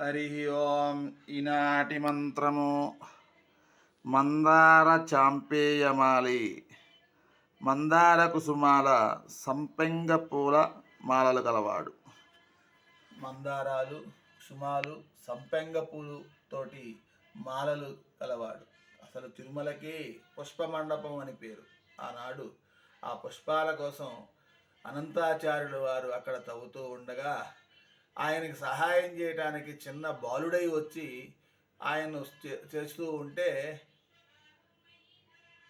హరి ఓం. ఈనాటి మంత్రము మందార చాంపేయమాలి. మందార కుసుమాల సంపెంగ పూల మాలలు గలవాడు. మందారాలు, కుసుమాలు, సంపెంగ పూలు తోటి మాలలు గలవాడు. అసలు తిరుమలకి పుష్పమండపం అని పేరు. ఆనాడు ఆ పుష్పాల కోసం అనంతాచార్యుల వారు అక్కడ తవ్వుతూ ఉండగా ఆయనకి సహాయం చేయడానికి చిన్న బాలుడై వచ్చి ఆయన చేస్తూ ఉంటే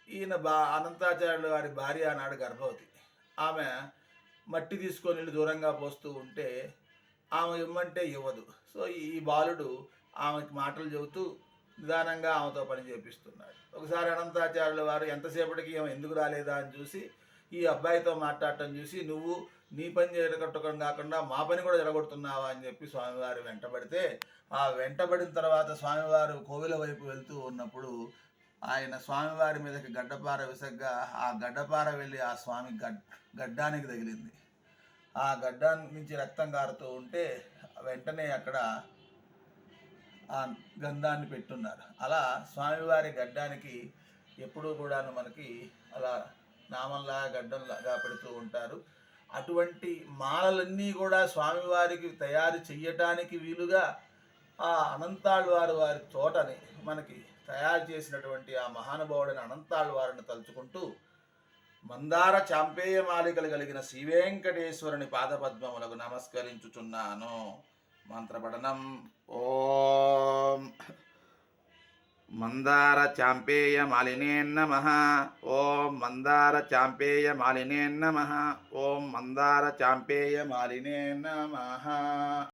ఈయన అనంతాచార్యుల వారి భార్య ఆనాడు గర్భవతి. ఆమె మట్టి తీసుకొని వెళ్ళి దూరంగా పోస్తూ ఉంటే ఆమె ఇమ్మంటే ఇవ్వదు. సో ఈ బాలుడు ఆమెకి మాటలు చెబుతూ నిదానంగా ఆమెతో పని చేపిస్తున్నాడు. ఒకసారి అనంతాచార్యుల వారు ఎంతసేపటికి ఏమో ఎందుకు రాలేదా అని చూసి ఈ అబ్బాయితో మాట్లాడటం చూసి నువ్వు నీ పని జరగొట్టడం కాకుండా మా పని కూడా జరగొడుతున్నావా అని చెప్పి స్వామివారు వెంటబడితే ఆ వెంటబడిన తర్వాత స్వామివారు కోవిల వైపు వెళ్తూ ఉన్నప్పుడు ఆయన స్వామివారి మీదకి గడ్డపార విసగ్గా ఆ గడ్డపార వెళ్ళి ఆ స్వామి గడ్డానికి తగిలింది. ఆ గడ్డానికి నుంచి రక్తం కారుతూ ఉంటే వెంటనే అక్కడ ఆ గంధాన్ని పెట్టున్నారు. అలా స్వామివారి గడ్డానికి ఎప్పుడూ కూడాను మనకి అలా నామంలా గడ్డంలాగా పెడుతూ ఉంటారు. అటువంటి మాలలన్నీ కూడా స్వామివారికి తయారు చెయ్యటానికి వీలుగా ఆ అనంతాళ్వారు వారి తోటని మనకి తయారు చేసినటువంటి ఆ మహానుభావుడైన అనంతాళ్వారిని తలుచుకుంటూ మందార చాంపేయ మాలికలు కలిగిన శ్రీవేంకటేశ్వరుని పాదపద్మములకు నమస్కరించుచున్నాను. మంత్రపఠనం. ఓం మందార చాంపేయ మాలినే నమః. ఓం మందార చాంపేయ మాలినే నమః. ఓం మందార చాంపేయ మాలినే నమః.